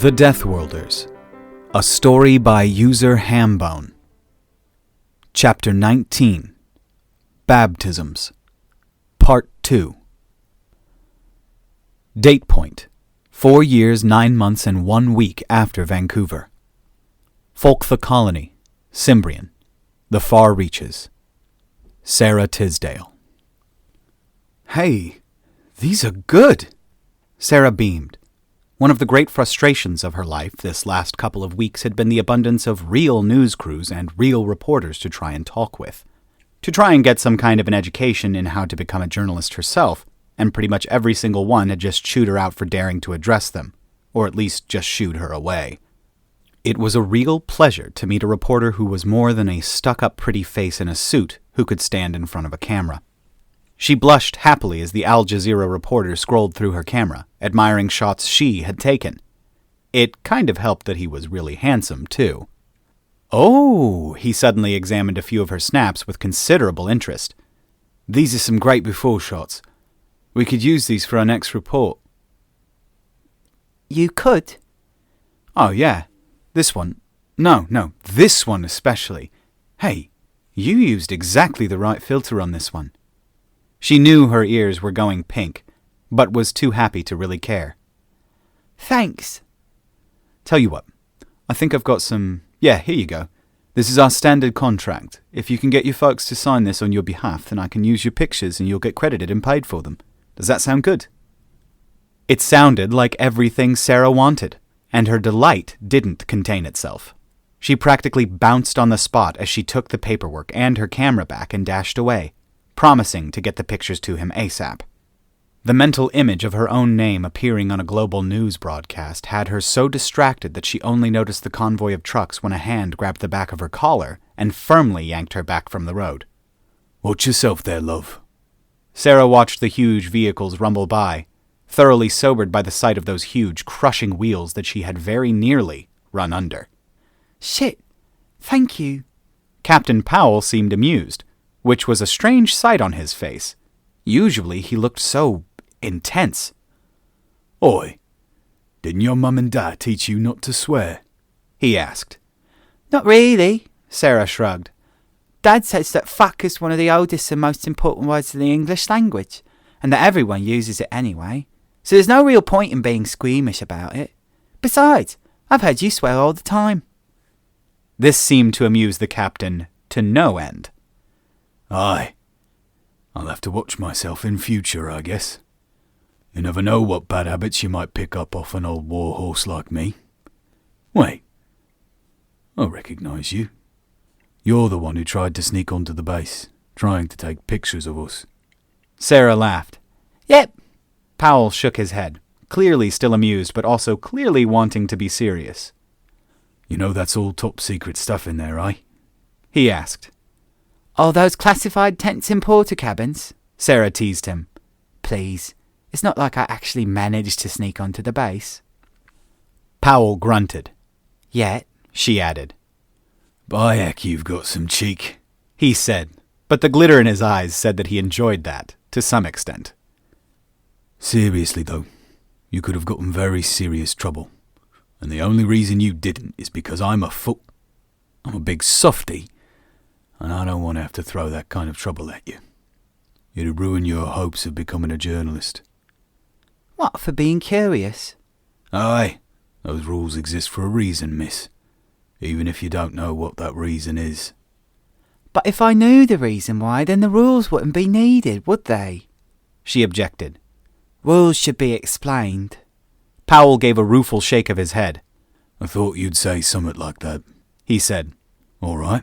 The Deathworlders, a story by user Hambone. Chapter 19, Baptisms, Part 2. Date point, 4 years, 9 months, and 1 week after Vancouver. Folktha Colony, Cimbrian, the Far Reaches. Sarah Tisdale. Hey, these are good, Sarah beamed. One of the great frustrations of her life this last couple of weeks had been the abundance of real news crews and real reporters to try and talk with. To try and get some kind of an education in how to become a journalist herself, and pretty much every single one had just chewed her out for daring to address them, or at least just shooed her away. It was a real pleasure to meet a reporter who was more than a stuck-up pretty face in a suit who could stand in front of a camera. She blushed happily as the Al Jazeera reporter scrolled through her camera, admiring shots she had taken. It kind of helped that he was really handsome, too. Oh, he suddenly examined a few of her snaps with considerable interest. These are some great before shots. We could use these for our next report. You could? Oh, yeah. This one. No, this one especially. Hey, you used exactly the right filter on this one. She knew her ears were going pink, but was too happy to really care. Thanks. Tell you what, I think I've got some... Yeah, here you go. This is our standard contract. If you can get your folks to sign this on your behalf, then I can use your pictures and you'll get credited and paid for them. Does that sound good? It sounded like everything Sarah wanted, and her delight didn't contain itself. She practically bounced on the spot as she took the paperwork and her camera back and dashed away, promising to get the pictures to him ASAP. The mental image of her own name appearing on a global news broadcast had her so distracted that she only noticed the convoy of trucks when a hand grabbed the back of her collar and firmly yanked her back from the road. Watch yourself there, love. Sarah watched the huge vehicles rumble by, thoroughly sobered by the sight of those huge, crushing wheels that she had very nearly run under. Shit, thank you. Captain Powell seemed amused, which was a strange sight on his face. Usually he looked so intense. Oi, didn't your mum and dad teach you not to swear? He asked. Not really, Sarah shrugged. Dad says that fuck is one of the oldest and most important words in the English language, and that everyone uses it anyway, so there's no real point in being squeamish about it. Besides, I've heard you swear all the time. This seemed to amuse the captain to no end. Aye. I'll have to watch myself in future, I guess. You never know what bad habits you might pick up off an old war horse like me. Wait. I recognise you. You're the one who tried to sneak onto the base, trying to take pictures of us. Sarah laughed. Yep. Powell shook his head, clearly still amused, but also clearly wanting to be serious. You know that's all top secret stuff in there, eh? He asked. All those classified tents in porter cabins? Sarah teased him. Please, it's not like I actually managed to sneak onto the base. Powell grunted. Yet, she added. By heck, you've got some cheek, he said, but the glitter in his eyes said that he enjoyed that, to some extent. Seriously, though, you could have gotten very serious trouble, and the only reason you didn't is because I'm a big softy, and I don't want to have to throw that kind of trouble at you. It'd ruin your hopes of becoming a journalist. What, for being curious? Aye, those rules exist for a reason, miss. Even if you don't know what that reason is. But if I knew the reason why, then the rules wouldn't be needed, would they? She objected. Rules should be explained. Powell gave a rueful shake of his head. I thought you'd say something like that, he said. All right.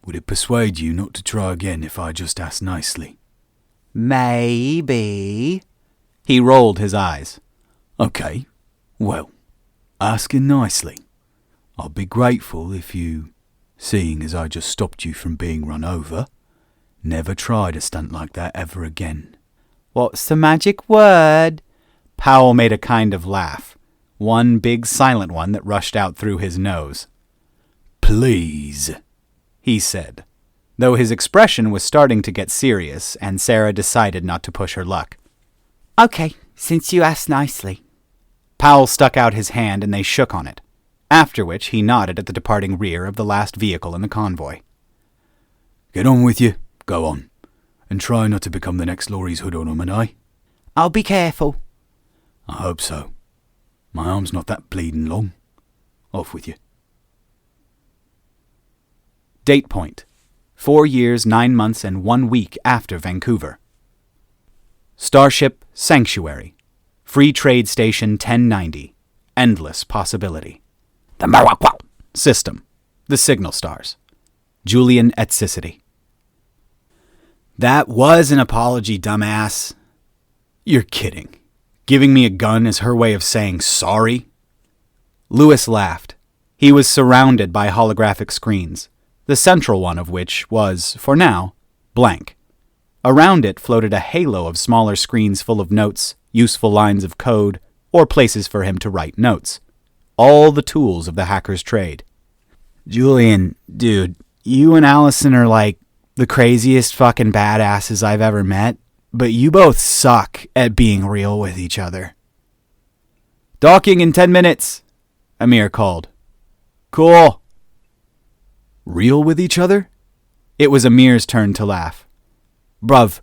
Would it persuade you not to try again if I just asked nicely? Maybe. He rolled his eyes. Okay, well, asking nicely. I'd be grateful if you, seeing as I just stopped you from being run over, never tried a stunt like that ever again. What's the magic word? Powell made a kind of laugh, one big silent one that rushed out through his nose. Please, he said, though his expression was starting to get serious, and Sarah decided not to push her luck. Okay, since you asked nicely. Powell stuck out his hand and they shook on it, after which he nodded at the departing rear of the last vehicle in the convoy. Get on with you. Go on. And try not to become the next Lorry's hood ornament, eh? I'll be careful. I hope so. My arm's not that bleeding long. Off with you. Date point: 4 years, 9 months, and 1 week after Vancouver. Starship Sanctuary. Free Trade Station 1090. Endless possibility. The Marakwal System. The Signal Stars. Julian Etzicity. That was an apology, dumbass. You're kidding. Giving me a gun is her way of saying sorry? Lewis laughed. He was surrounded by holographic screens, the central one of which was, for now, blank. Around it floated a halo of smaller screens full of notes, useful lines of code, or places for him to write notes. All the tools of the hacker's trade. Julian, dude, you and Allison are like the craziest fucking badasses I've ever met, but you both suck at being real with each other. Docking in 10 minutes, Amir called. Cool. Real with each other? It was Amir's turn to laugh. Bruv,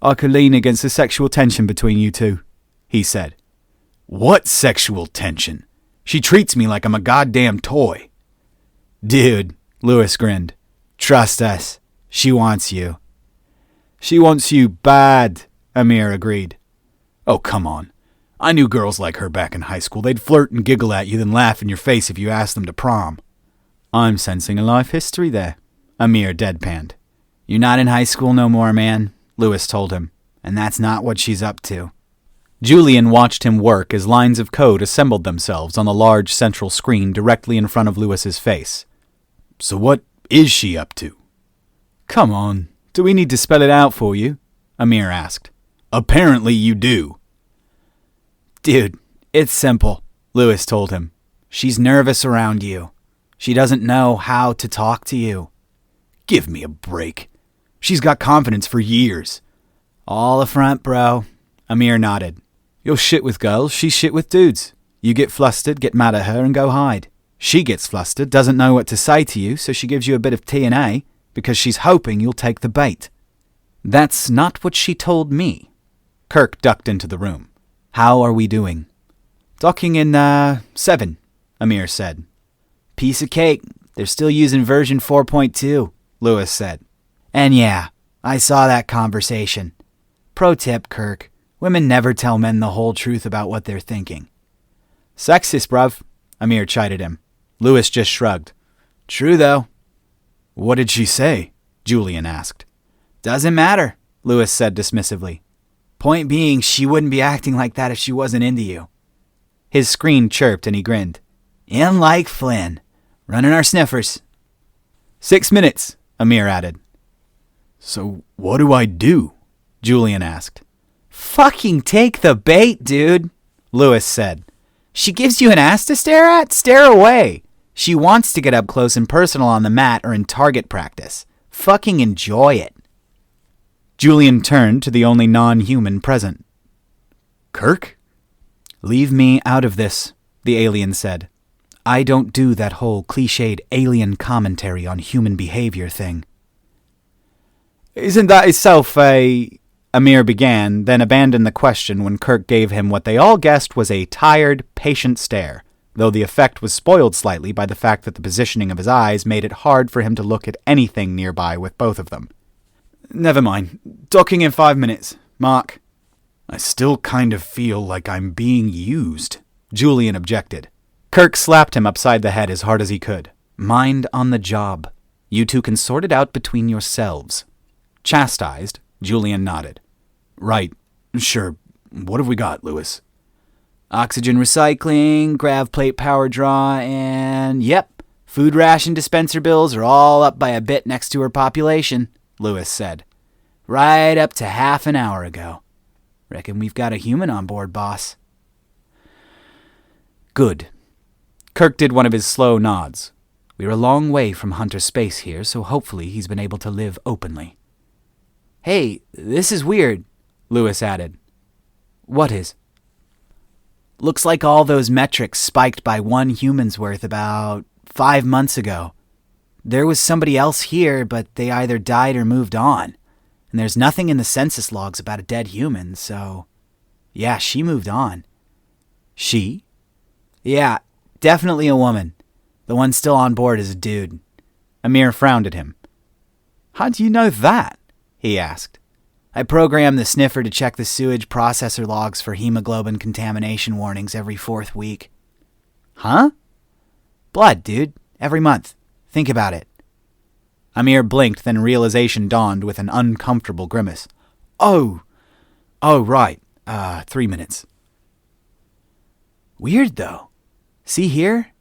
I could lean against the sexual tension between you two, he said. What sexual tension? She treats me like I'm a goddamn toy. Dude, Lewis grinned. Trust us. She wants you. She wants you bad, Amir agreed. Oh, come on. I knew girls like her back in high school. They'd flirt and giggle at you, then laugh in your face if you asked them to prom. I'm sensing a life history there, Amir deadpanned. You're not in high school no more, man, Lewis told him, and that's not what she's up to. Julian watched him work as lines of code assembled themselves on the large central screen directly in front of Lewis's face. So what is she up to? Come on, do we need to spell it out for you? Amir asked. Apparently you do. Dude, it's simple, Lewis told him. She's nervous around you. She doesn't know how to talk to you. Give me a break. She's got confidence for years. All the front, bro. Amir nodded. You'll shit with girls, she's shit with dudes. You get flustered, get mad at her, and go hide. She gets flustered, doesn't know what to say to you, so she gives you a bit of T&A, because she's hoping you'll take the bait. That's not what she told me. Kirk ducked into the room. How are we doing? Docking in, 7, Amir said. Piece of cake. They're still using version 4.2, Lewis said. And yeah, I saw that conversation. Pro tip, Kirk. Women never tell men the whole truth about what they're thinking. Sexist, bruv, Amir chided him. Lewis just shrugged. True, though. What did she say? Julian asked. Doesn't matter, Lewis said dismissively. Point being, she wouldn't be acting like that if she wasn't into you. His screen chirped and he grinned. In like Flynn. Running our sniffers. 6 minutes, Amir added. So what do I do? Julian asked. Fucking take the bait, dude, Lewis said. She gives you an ass to stare at? Stare away. She wants to get up close and personal on the mat or in target practice. Fucking enjoy it. Julian turned to the only non-human present. Kirk? Leave me out of this, the alien said. I don't do that whole cliched alien commentary on human behavior thing. Isn't that itself a... Amir began, then abandoned the question when Kirk gave him what they all guessed was a tired, patient stare, though the effect was spoiled slightly by the fact that the positioning of his eyes made it hard for him to look at anything nearby with both of them. Never mind. Docking in 5 minutes. Mark. I still kind of feel like I'm being used, Julian objected. Kirk slapped him upside the head as hard as he could. Mind on the job. You two can sort it out between yourselves. Chastised, Julian nodded. Right. Sure. What have we got, Lewis? Oxygen recycling, grav plate power draw, and... Yep, food ration dispenser bills are all up by a bit next to her population, Lewis said. Right up to half an hour ago. Reckon we've got a human on board, boss. Good. Kirk did one of his slow nods. We're a long way from Hunter space here, so hopefully he's been able to live openly. Hey, this is weird, Lewis added. What is? Looks like all those metrics spiked by 1 human's worth about 5 months ago. There was somebody else here, but they either died or moved on. And there's nothing in the census logs about a dead human, so... Yeah, she moved on. She? Yeah, definitely a woman. The one still on board is a dude. Amir frowned at him. How do you know that? He asked. I programmed the sniffer to check the sewage processor logs for hemoglobin contamination warnings every 4th week. Huh? Blood, dude. Every month. Think about it. Amir blinked, then realization dawned with an uncomfortable grimace. Oh, right. 3 minutes. Weird, though. See here?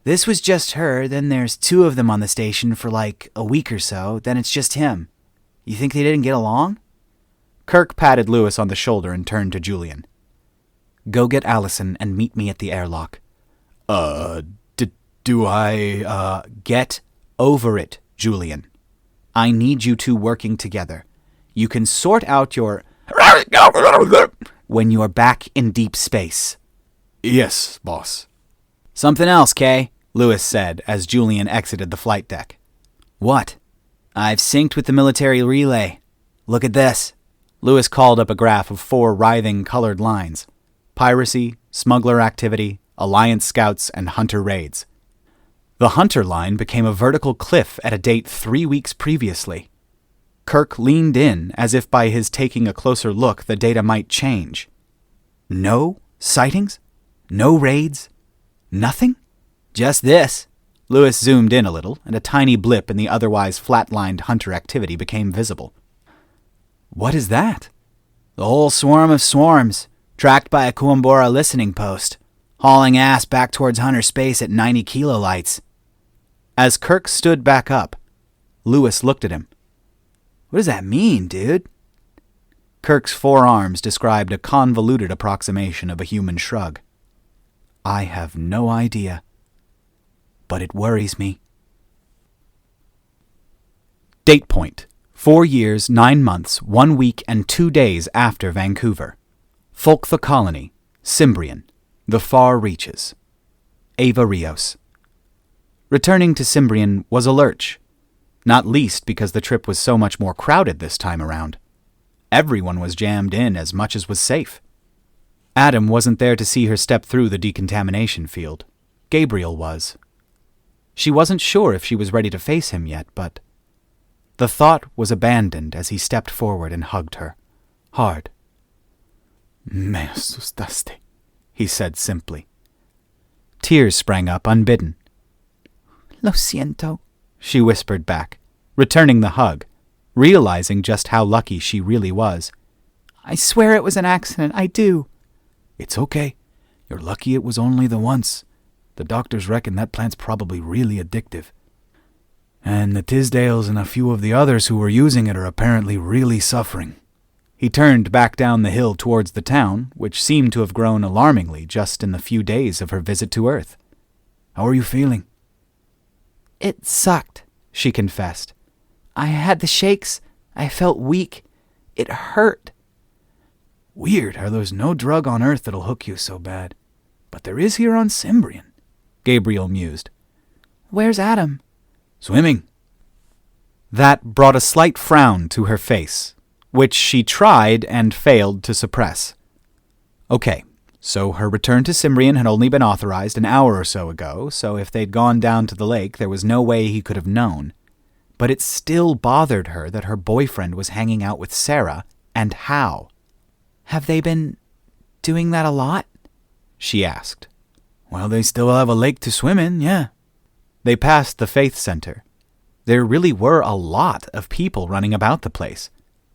This was just her, then there's 2 of them on the station for like a week or so, then it's just him. You think they didn't get along? Kirk patted Lewis on the shoulder and turned to Julian. Go get Allison and meet me at the airlock. Do I, Get over it, Julian. I need you 2 working together. You can sort out your... when you're back in deep space. Yes, boss. Something else, Kay, Lewis said as Julian exited the flight deck. What? I've synced with the military relay. Look at this. Lewis called up a graph of 4 writhing colored lines. Piracy, smuggler activity, Alliance scouts, and hunter raids. The hunter line became a vertical cliff at a date 3 weeks previously. Kirk leaned in as if by his taking a closer look the data might change. No sightings? No raids? Nothing? Just this. Lewis zoomed in a little, and a tiny blip in the otherwise flatlined hunter activity became visible. What is that? The whole swarm of swarms, tracked by a Kuambora listening post, hauling ass back towards hunter space at 90 kilolights. As Kirk stood back up, Lewis looked at him. What does that mean, dude? Kirk's forearms described a convoluted approximation of a human shrug. I have no idea, but it worries me. Date point: 4 years, 9 months, 1 week, and 2 days after Vancouver. Folk the Colony, Cimbrian, the far reaches. Ava Rios. Returning to Cimbrian was a lurch, not least because the trip was so much more crowded this time around. Everyone was jammed in as much as was safe. Adam wasn't there to see her step through the decontamination field. Gabriel was. She wasn't sure if she was ready to face him yet, but... The thought was abandoned as he stepped forward and hugged her. Hard. Me asustaste, he said simply. Tears sprang up unbidden. Lo siento, she whispered back, returning the hug, realizing just how lucky she really was. I swear it was an accident, I do. It's okay. You're lucky it was only the once. The doctors reckon that plant's probably really addictive. And the Tisdales and a few of the others who were using it are apparently really suffering. He turned back down the hill towards the town, which seemed to have grown alarmingly just in the few days of her visit to Earth. How are you feeling? It sucked, she confessed. I had the shakes. I felt weak. It hurt. Weird how there's no drug on Earth that'll hook you so bad. But there is here on Cimbrian, Gabriel mused. Where's Adam? Swimming. That brought a slight frown to her face, which she tried and failed to suppress. Okay, so her return to Cimbrian had only been authorized an hour or so ago, so if they'd gone down to the lake, there was no way he could have known. But it still bothered her that her boyfriend was hanging out with Sarah, and how. Have they been doing that a lot? She asked. Well, they still have a lake to swim in, yeah. They passed the Faith Center. There really were a lot of people running about the place,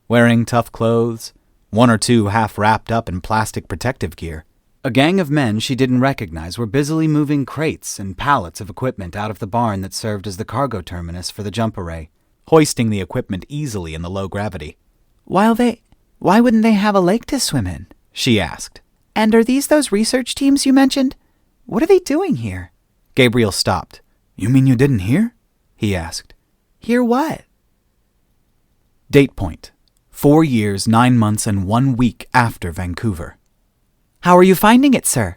wearing tough clothes, 1 or 2 half wrapped up in plastic protective gear. A gang of men she didn't recognize were busily moving crates and pallets of equipment out of the barn that served as the cargo terminus for the jump array, hoisting the equipment easily in the low gravity. Why wouldn't they have a lake to swim in? She asked. And are these those research teams you mentioned? What are they doing here? Gabriel stopped. You mean you didn't hear? He asked. Hear what? Date point: 4 years, 9 months, and 1 week after Vancouver. How are you finding it, sir?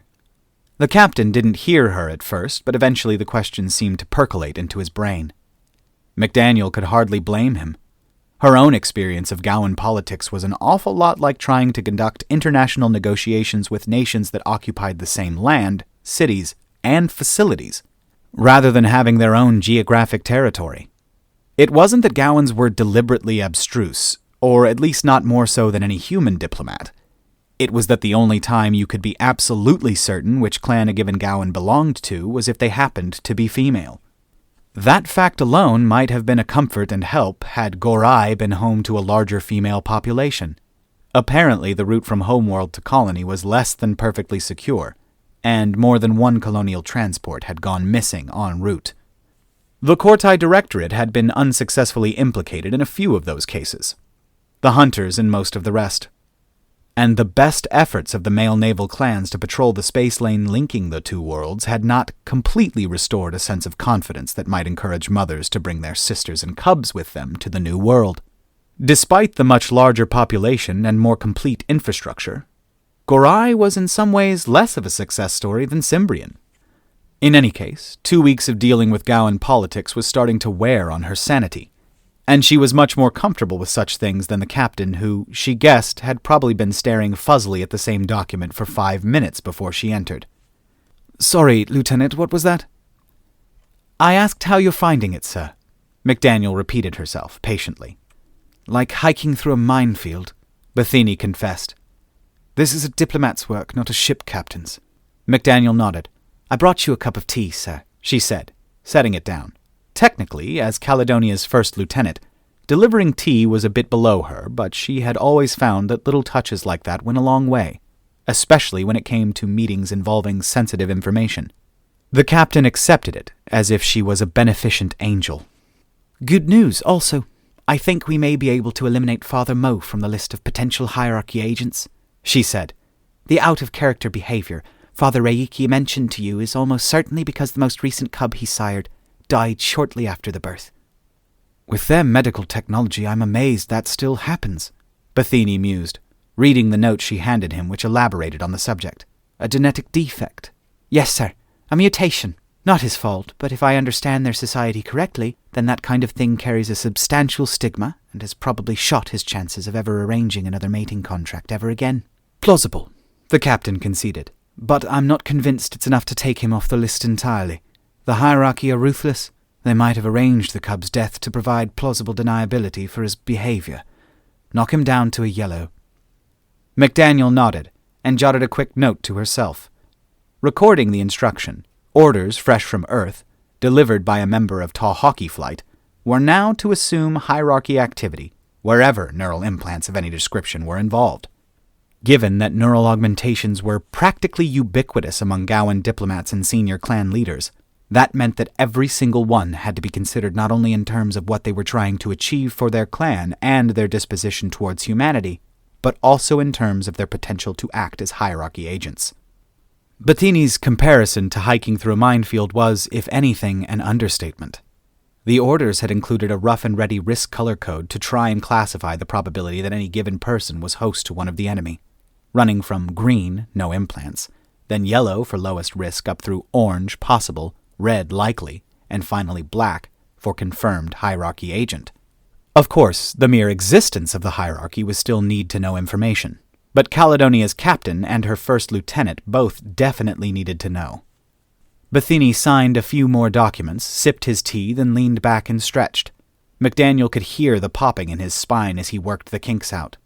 The captain didn't hear her at first, but eventually the question seemed to percolate into his brain. McDaniel could hardly blame him. Her own experience of Gowan politics was an awful lot like trying to conduct international negotiations with nations that occupied the same land, cities, and facilities, rather than having their own geographic territory. It wasn't that Gowans were deliberately abstruse, or at least not more so than any human diplomat. It was that the only time you could be absolutely certain which clan a given Gowan belonged to was if they happened to be female. That fact alone might have been a comfort and help had Gorai been home to a larger female population. Apparently, the route from homeworld to colony was less than perfectly secure, and more than one colonial transport had gone missing en route. The Kortai Directorate had been unsuccessfully implicated in a few of those cases, the Hunters in most of the rest. And the best efforts of the male naval clans to patrol the space lane linking the two worlds had not completely restored a sense of confidence that might encourage mothers to bring their sisters and cubs with them to the new world. Despite the much larger population and more complete infrastructure, Gorai was in some ways less of a success story than Cimbrian. In any case, 2 weeks of dealing with Gowan politics was starting to wear on her sanity, and she was much more comfortable with such things than the captain who, she guessed, had probably been staring fuzzily at the same document for 5 minutes before she entered. "Sorry, Lieutenant, what was that?" "I asked how you're finding it, sir," McDaniel repeated herself, patiently. "Like hiking through a minefield," Bethany confessed. "This is a diplomat's work, not a ship captain's." McDaniel nodded. "I brought you a cup of tea, sir," she said, setting it down. Technically, as Caledonia's first lieutenant, delivering tea was a bit below her, but she had always found that little touches like that went a long way, especially when it came to meetings involving sensitive information. The captain accepted it, as if she was a beneficent angel. "Good news, also. I think we may be able to eliminate Father Mo from the list of potential hierarchy agents," she said. "The out-of-character behavior Father Reiki mentioned to you is almost certainly because the most recent cub he sired died shortly after the birth." "With their medical technology, I'm amazed that still happens," Bethany mused, reading the note she handed him which elaborated on the subject. "A genetic defect?" "Yes, sir. A mutation. Not his fault, but if I understand their society correctly, then that kind of thing carries a substantial stigma and has probably shot his chances of ever arranging another mating contract ever again." "Plausible," the captain conceded, "but I'm not convinced it's enough to take him off the list entirely. The hierarchy are ruthless. They might have arranged the cub's death to provide plausible deniability for his behavior. Knock him down to a yellow." McDaniel nodded and jotted a quick note to herself. Recording the instruction, orders fresh from Earth, delivered by a member of Tall Hockey Flight, were now to assume hierarchy activity wherever neural implants of any description were involved. Given that neural augmentations were practically ubiquitous among Gowan diplomats and senior clan leaders, that meant that every single one had to be considered not only in terms of what they were trying to achieve for their clan and their disposition towards humanity, but also in terms of their potential to act as hierarchy agents. Bethany's comparison to hiking through a minefield was, if anything, an understatement. The orders had included a rough-and-ready risk color code to try and classify the probability that any given person was host to one of the enemy, running from green, no implants, then yellow for lowest risk up through orange, possible, red, likely, and finally black for confirmed hierarchy agent. Of course, the mere existence of the hierarchy was still need-to-know information, but Caledonia's captain and her first lieutenant both definitely needed to know. Bethany signed a few more documents, sipped his tea, then leaned back and stretched. McDaniel could hear the popping in his spine as he worked the kinks out.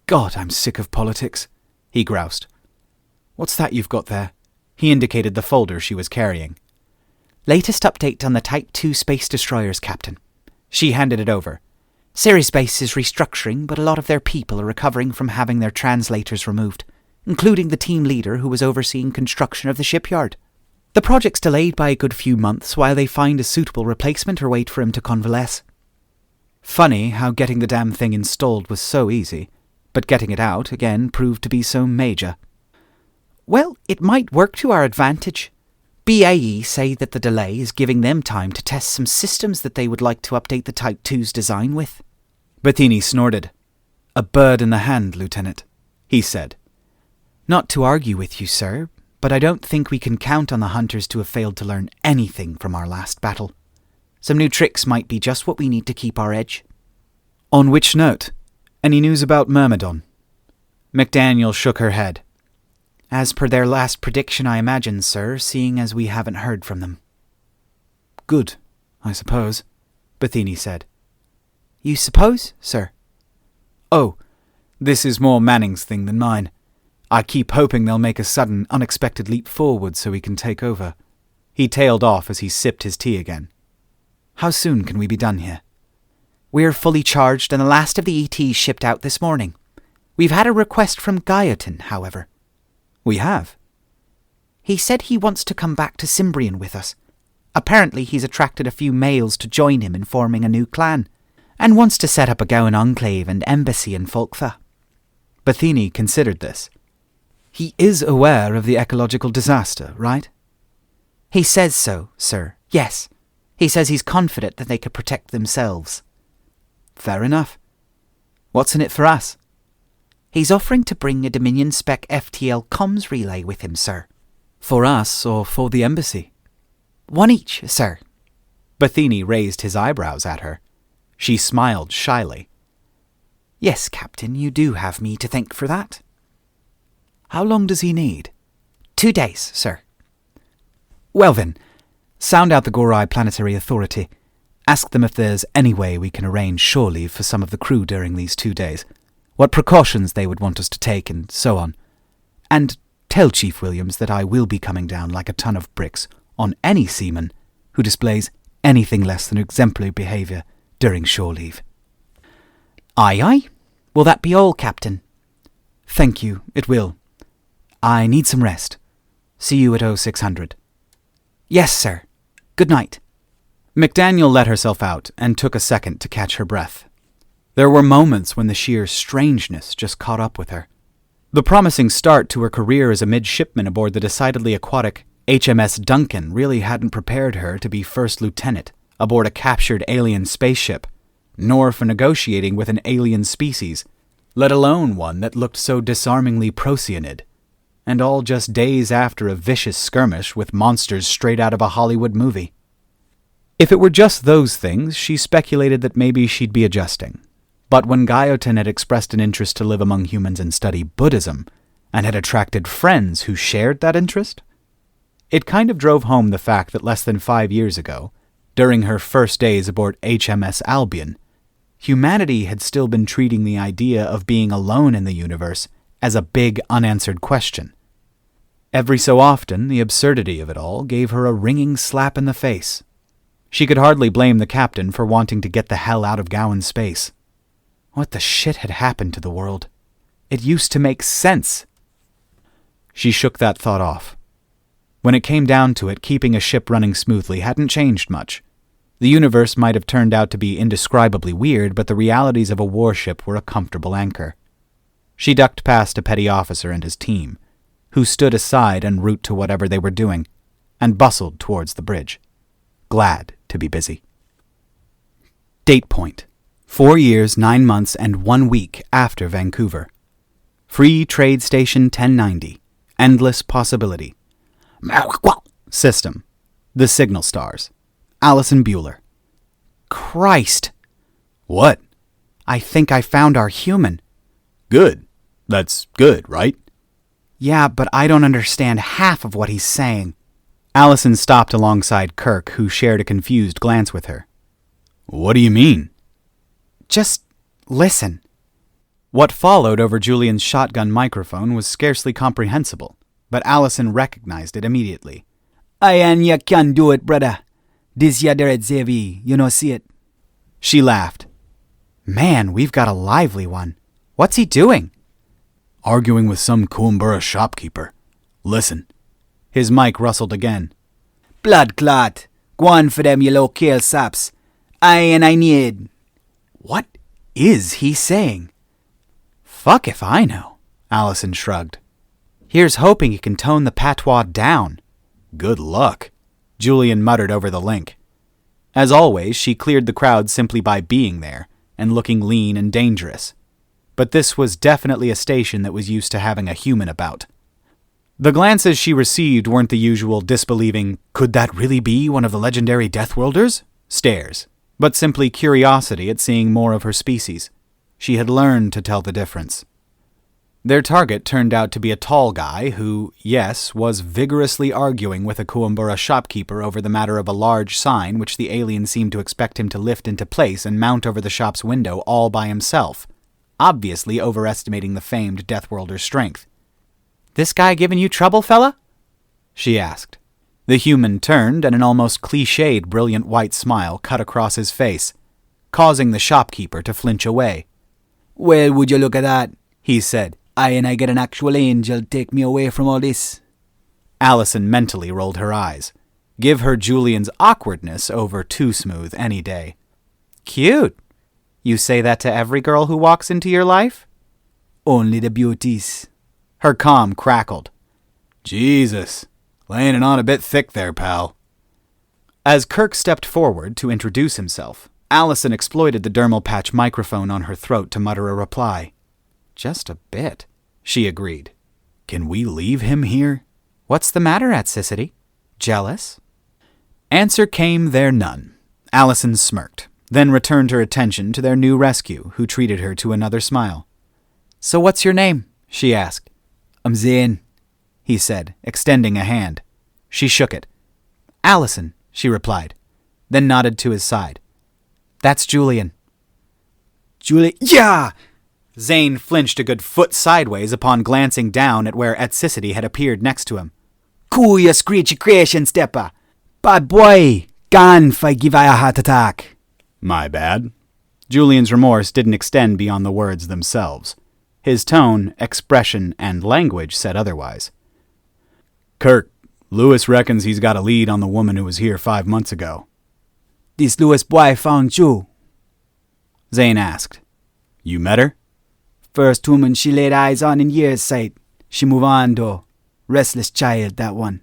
"God, I'm sick of politics," he groused. "What's that you've got there?" He indicated the folder she was carrying. "Latest update on the Type 2 space destroyers, Captain." She handed it over. "Ceres Base is restructuring, but a lot of their people are recovering from having their translators removed, including the team leader who was overseeing construction of the shipyard. The project's delayed by a good few months while they find a suitable replacement or wait for him to convalesce." Funny how getting the damn thing installed was so easy, but getting it out, again, proved to be so major. "Well, it might work to our advantage. BAE say that the delay is giving them time to test some systems that they would like to update the Type 2's design with." Bethany snorted. "A bird in the hand, Lieutenant," he said. "Not to argue with you, sir, but I don't think we can count on the hunters to have failed to learn anything from our last battle. Some new tricks might be just what we need to keep our edge. On which note, any news about Myrmidon? McDaniel shook her head. As per their last prediction, I imagine, sir, seeing as we haven't heard from them. Good, I suppose, Bethany said. You suppose, sir? Oh, this is more Manning's thing than mine. I keep hoping they'll make a sudden, unexpected leap forward so we can take over. He tailed off as he sipped his tea again. How soon can we be done here? We're fully charged and the last of the ETs shipped out this morning. We've had a request from Johnathan, however. We have? He said he wants to come back to Cimbrian with us. Apparently he's attracted a few males to join him in forming a new clan, and wants to set up a Gowan enclave and embassy in Folktha. Bethany considered this. He is aware of the ecological disaster, right? He says so, sir. Yes. He says he's confident that they could protect themselves. Fair enough. What's in it for us? He's offering to bring a Dominion spec FTL comms relay with him, sir. For us or for the embassy? One each, sir. Bethany raised his eyebrows at her. She smiled shyly. Yes, Captain, you do have me to thank for that. How long does he need? 2 days, sir. Well then, sound out the Gorai Planetary Authority. Ask them if there's any way we can arrange shore leave for some of the crew during these 2 days. What precautions they would want us to take and so on. And tell Chief Williams that I will be coming down like a ton of bricks on any seaman who displays anything less than exemplary behaviour during shore leave. Aye, aye. Will that be all, Captain? Thank you, it will. I need some rest. See you at 0600. Yes, sir. Good night. McDaniel let herself out and took a second to catch her breath. There were moments when the sheer strangeness just caught up with her. The promising start to her career as a midshipman aboard the decidedly aquatic HMS Duncan really hadn't prepared her to be first lieutenant aboard a captured alien spaceship, nor for negotiating with an alien species, let alone one that looked so disarmingly Procyanid, and all just days after a vicious skirmish with monsters straight out of a Hollywood movie. If it were just those things, she speculated that maybe she'd be adjusting. But when Johnathan had expressed an interest to live among humans and study Buddhism, and had attracted friends who shared that interest, it kind of drove home the fact that less than 5 years ago, during her first days aboard HMS Albion, humanity had still been treating the idea of being alone in the universe as a big unanswered question. Every so often, the absurdity of it all gave her a ringing slap in the face. She could hardly blame the captain for wanting to get the hell out of Gowan space. What the shit had happened to the world? It used to make sense. She shook that thought off. When it came down to it, keeping a ship running smoothly hadn't changed much. The universe might have turned out to be indescribably weird, but the realities of a warship were a comfortable anchor. She ducked past a petty officer and his team, who stood aside en route to whatever they were doing, and bustled towards the bridge, glad to be busy. Date point: 4 years, 9 months, and 1 week after Vancouver. Free Trade Station 1090. Endless Possibility. System: The Signal Stars. Allison Bueller. Christ! What? I think I found our human. Good. That's good, right? Yeah, but I don't understand half of what he's saying. Allison stopped alongside Kirk, who shared a confused glance with her. What do you mean? Just listen. What followed over Julian's shotgun microphone was scarcely comprehensible, but Allison recognized it immediately. And you can do it, brother. This ya there Xavier, you know see it. She laughed. Man, we've got a lively one. What's he doing? Arguing with some Coomborough shopkeeper. Listen. His mic rustled again. Blood clot. Go on for them, you local saps. I need. What is he saying? Fuck if I know, Allison shrugged. Here's hoping he can tone the patois down. Good luck, Julian muttered over the link. As always, she cleared the crowd simply by being there and looking lean and dangerous. But this was definitely a station that was used to having a human about. The glances she received weren't the usual disbelieving, "Could that really be one of the legendary Deathworlders?" stares, but simply curiosity at seeing more of her species. She had learned to tell the difference. Their target turned out to be a tall guy who, yes, was vigorously arguing with a Kuumbura shopkeeper over the matter of a large sign which the alien seemed to expect him to lift into place and mount over the shop's window all by himself, obviously overestimating the famed Deathworlder's strength. "This guy giving you trouble, fella?" she asked. The human turned, and an almost cliched brilliant white smile cut across his face, causing the shopkeeper to flinch away. "Well, would you look at that?" he said. I get an actual angel take me away from all this." Allison mentally rolled her eyes. Give her Julian's awkwardness over too smooth any day. "Cute. You say that to every girl who walks into your life?" "Only the beauties." Her calm crackled. "Jesus, laying it on a bit thick there, pal." As Kirk stepped forward to introduce himself, Allison exploited the dermal patch microphone on her throat to mutter a reply. "Just a bit," she agreed. "Can we leave him here?" "What's the matter, Atsicity? Jealous?" Answer came there none. Allison smirked, then returned her attention to their new rescue, who treated her to another smile. "So what's your name?" she asked. "I'm Zane," he said, extending a hand. She shook it. "Allison," she replied, then nodded to his side. "That's Julian." "Yeah!" Zane flinched a good foot sideways upon glancing down at where Atsicity had appeared next to him. "Cool, you screechy creation stepper. Bad boy, gone if I give I a heart attack." "My bad." Julian's remorse didn't extend beyond the words themselves. His tone, expression, and language said otherwise. "Kirk, Lewis reckons he's got a lead on the woman who was here 5 months ago." "This Lewis boy found you?" Zane asked. "You met her?" "First woman she laid eyes on in years' sight. She move on, though. Restless child, that one."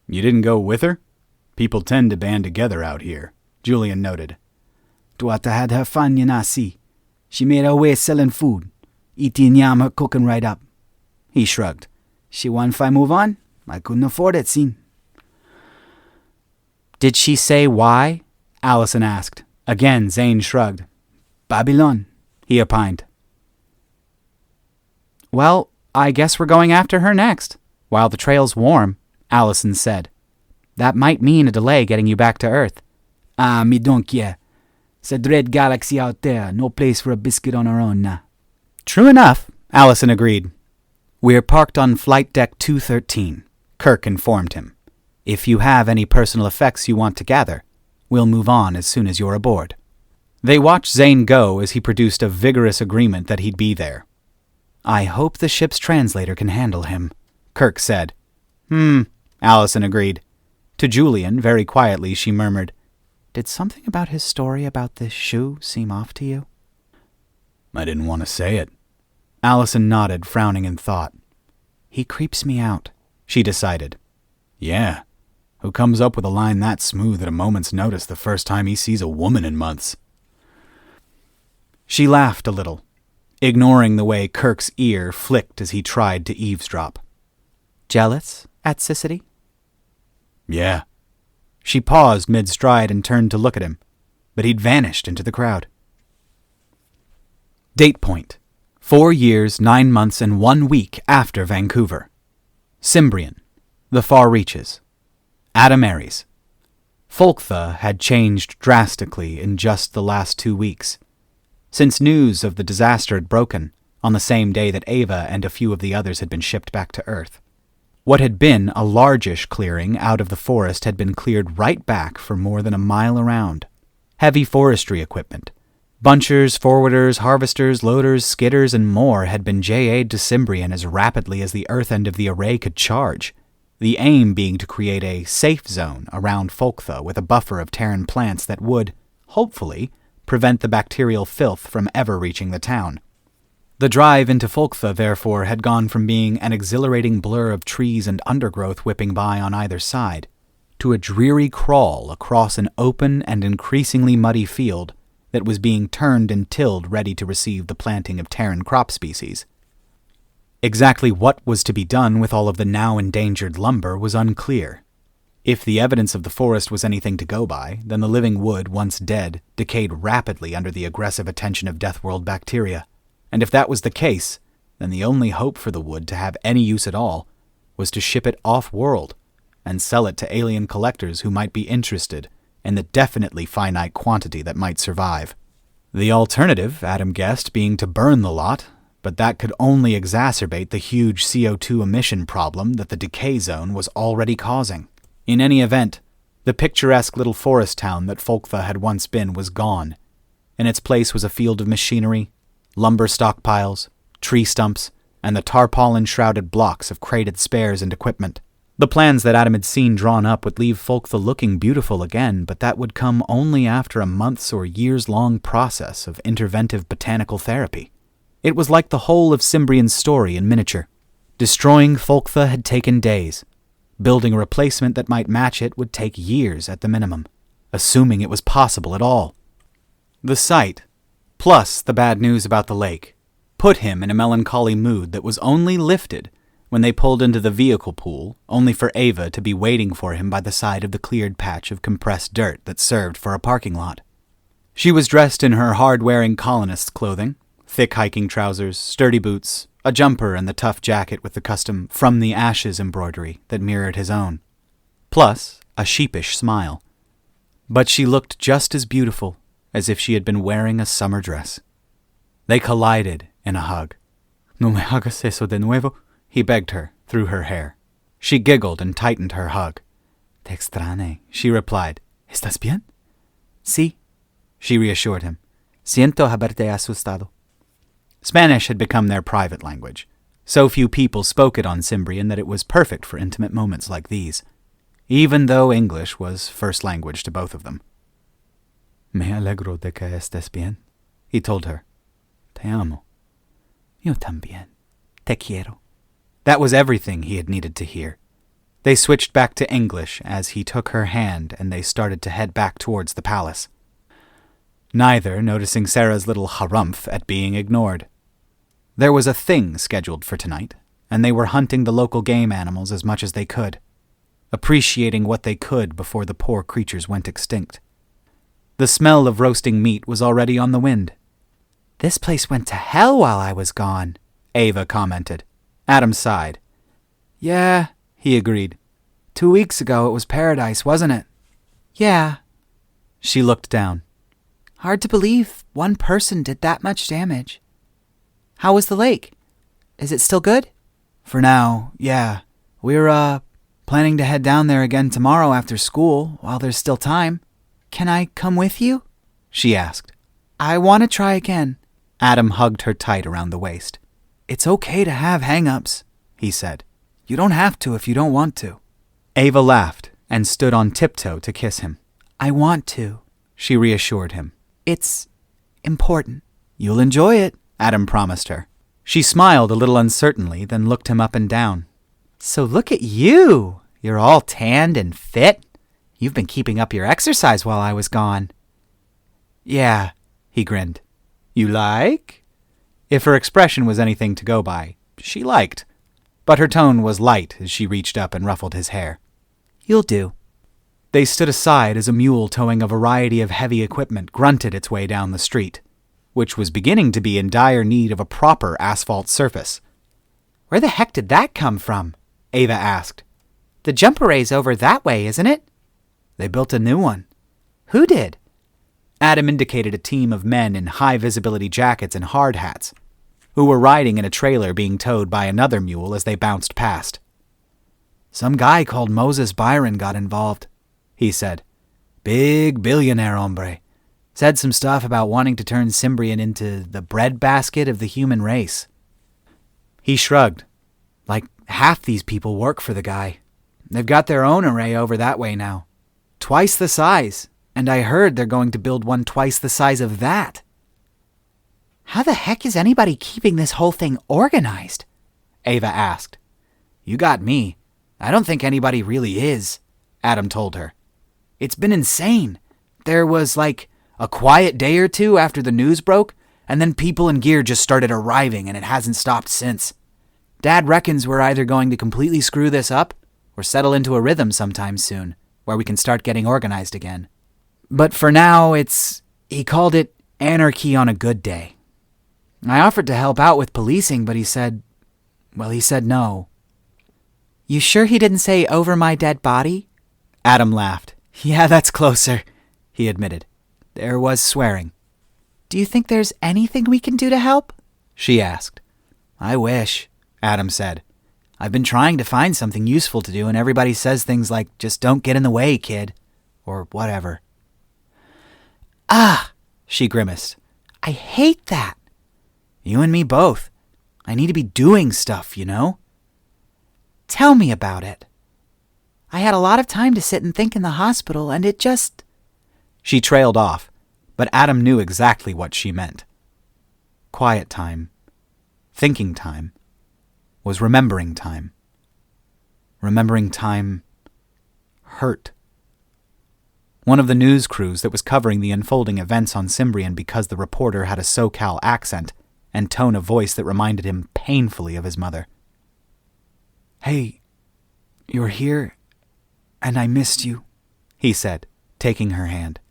"You didn't go with her? People tend to band together out here," Julian noted. "Daughter had her fun, you know, see. She made her way selling food. Eating yam her cooking right up." He shrugged. "She want if I move on? I couldn't afford it, scene." "Did she say why?" Allison asked. Again, Zane shrugged. "Babylon," he opined. "Well, I guess we're going after her next, while the trail's warm," Allison said. "That might mean a delay getting you back to Earth." "Ah, me don't care. It's a dread galaxy out there. No place for a biscuit on our own, nah." "True enough," Allison agreed. "We're parked on Flight Deck 213, Kirk informed him. "If you have any personal effects you want to gather, we'll move on as soon as you're aboard." They watched Zane go as he produced a vigorous agreement that he'd be there. "I hope the ship's translator can handle him," Kirk said. Allison agreed. To Julian, very quietly, she murmured, "Did something about his story about this shoe seem off to you?" "I didn't want to say it." Allison nodded, frowning in thought. "He creeps me out," she decided. "Yeah. Who comes up with a line that smooth at a moment's notice the first time he sees a woman in months?" She laughed a little, ignoring the way Kirk's ear flicked as he tried to eavesdrop. "Jealous, Atsicity?" "Yeah." She paused mid-stride and turned to look at him, but he'd vanished into the crowd. Date point: 4 years, 9 months, and 1 week after Vancouver. Cimbrian, the far reaches. Adamaries. Folktha had changed drastically in just the last 2 weeks. Since news of the disaster had broken, on the same day that Ava and a few of the others had been shipped back to Earth. What had been a largish clearing out of the forest had been cleared right back for more than a mile around. Heavy forestry equipment, bunchers, forwarders, harvesters, loaders, skidders, and more had been JA'd to Cimbrian as rapidly as the earth end of the array could charge, the aim being to create a safe zone around Folktha with a buffer of Terran plants that would, hopefully, prevent the bacterial filth from ever reaching the town. The drive into Folktha, therefore, had gone from being an exhilarating blur of trees and undergrowth whipping by on either side, to a dreary crawl across an open and increasingly muddy field that was being turned and tilled ready to receive the planting of Terran crop species. Exactly what was to be done with all of the now endangered lumber was unclear. If the evidence of the forest was anything to go by, then the living wood, once dead, decayed rapidly under the aggressive attention of Deathworld bacteria. And if that was the case, then the only hope for the wood to have any use at all was to ship it off-world and sell it to alien collectors who might be interested in the definitely finite quantity that might survive. The alternative, Adam guessed, being to burn the lot, but that could only exacerbate the huge CO2 emission problem that the decay zone was already causing. In any event, the picturesque little forest town that Folktha had once been was gone. In its place was a field of machinery, lumber stockpiles, tree stumps, and the tarpaulin-shrouded blocks of crated spares and equipment. The plans that Adam had seen drawn up would leave Folktha looking beautiful again, but that would come only after a months or years-long process of interventive botanical therapy. It was like the whole of Cimbrian's story in miniature. Destroying Folktha had taken days. Building a replacement that might match it would take years at the minimum, assuming it was possible at all. The sight, plus the bad news about the lake, put him in a melancholy mood that was only lifted when they pulled into the vehicle pool, only for Ava to be waiting for him by the side of the cleared patch of compressed dirt that served for a parking lot. She was dressed in her hard-wearing colonist's clothing, thick hiking trousers, sturdy boots, a jumper, and the tough jacket with the custom "From the Ashes" embroidery that mirrored his own, plus a sheepish smile. But she looked just as beautiful as if she had been wearing a summer dress. They collided in a hug. "No me hagas eso de nuevo," he begged her through her hair. She giggled and tightened her hug. "Te extrañé," she replied. "Estás bien?" "Sí," she reassured him. "Siento haberte asustado." Spanish had become their private language. So few people spoke it on Cimbrian that it was perfect for intimate moments like these, even though English was first language to both of them. "Me alegro de que estés bien," he told her. "Te amo." "Yo también. Te quiero." That was everything he had needed to hear. They switched back to English as he took her hand and they started to head back towards the palace, neither noticing Sarah's little harumph at being ignored. There was a thing scheduled for tonight, and they were hunting the local game animals as much as they could, appreciating what they could before the poor creatures went extinct. The smell of roasting meat was already on the wind. "This place went to hell while I was gone," Ava commented. Adam sighed. "Yeah," he agreed. 2 weeks ago it was paradise, wasn't it?" "Yeah." She looked down. "Hard to believe one person did that much damage. How was the lake? Is it still good?" "For now, yeah. We're, planning to head down there again tomorrow after school, while there's still time." "Can I come with you?" she asked. "I want to try again." Adam hugged her tight around the waist. "It's okay to have hang-ups," he said. "You don't have to if you don't want to." Ava laughed and stood on tiptoe to kiss him. "I want to," she reassured him. "It's important." "You'll enjoy it," Adam promised her. She smiled a little uncertainly, then looked him up and down. "So look at you! You're all tanned and fit. You've been keeping up your exercise while I was gone." "Yeah," he grinned. "You like?" If her expression was anything to go by, she liked. But her tone was light as she reached up and ruffled his hair. "You'll do." They stood aside as a mule towing a variety of heavy equipment grunted its way down the street, which was beginning to be in dire need of a proper asphalt surface. "Where the heck did that come from?" Ava asked. "The jump array's over that way, isn't it?" "They built a new one." "Who did?" Adam indicated a team of men in high-visibility jackets and hard hats, who were riding in a trailer being towed by another mule as they bounced past. "Some guy called Moses Byron got involved," he said. "Big billionaire hombre. Said some stuff about wanting to turn Cimbrian into the breadbasket of the human race." He shrugged. "Like half these people work for the guy. They've got their own array over that way now. Twice the size, and I heard they're going to build one twice the size of that." "How the heck is anybody keeping this whole thing organized?" Ava asked. "You got me. I don't think anybody really is," Adam told her. "It's been insane. There was like a quiet day or two after the news broke, and then people and gear just started arriving and it hasn't stopped since. Dad reckons we're either going to completely screw this up or settle into a rhythm sometime soon, where we can start getting organized again. But for now, he called it anarchy on a good day. I offered to help out with policing, but he said no. You sure he didn't say over my dead body? Adam laughed. Yeah, that's closer, he admitted. There was swearing. Do you think there's anything we can do to help? She asked. I wish, Adam said. I've been trying to find something useful to do, and everybody says things like, just don't get in the way, kid. Or whatever. Ah, she grimaced. I hate that. You and me both. I need to be doing stuff, you know? Tell me about it. I had a lot of time to sit and think in the hospital, and it just... She trailed off, but Adam knew exactly what she meant. Quiet time, thinking time, was remembering time. Remembering time hurt. One of the news crews that was covering the unfolding events on Cimbrian because the reporter had a SoCal accent and tone of voice that reminded him painfully of his mother. Hey, you're here, and I missed you, he said, taking her hand.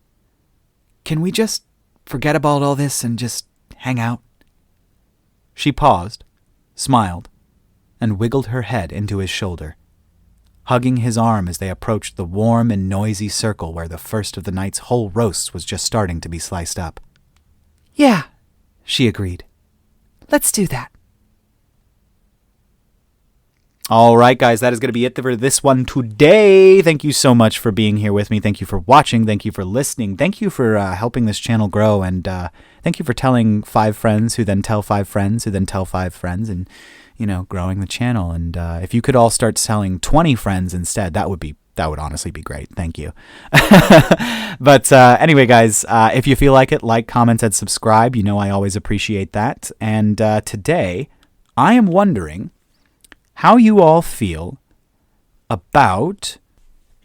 Can we just forget about all this and just hang out? She paused, smiled, and wiggled her head into his shoulder, hugging his arm as they approached the warm and noisy circle where the first of the night's whole roast was just starting to be sliced up. Yeah, she agreed. Let's do that. All right, guys, that is going to be it for this one today. Thank you so much for being here with me. Thank you for watching. Thank you for listening. Thank you for helping this channel grow. And thank you for telling 5 friends who then tell 5 friends who then tell 5 friends and, growing the channel. And if you could all start telling 20 friends instead, that would honestly be great. Thank you. But anyway, guys, if you feel like it, like, comment, and subscribe. I always appreciate that. And today, I am wondering how you all feel about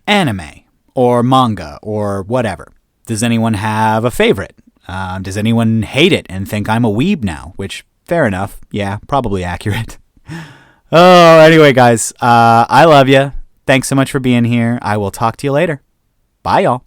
anime or manga or whatever. Does anyone have a favorite? Does anyone hate it and think I'm a weeb now? Which, fair enough. Yeah, probably accurate. Oh, anyway, guys, I love you. Thanks so much for being here. I will talk to you later. Bye, y'all.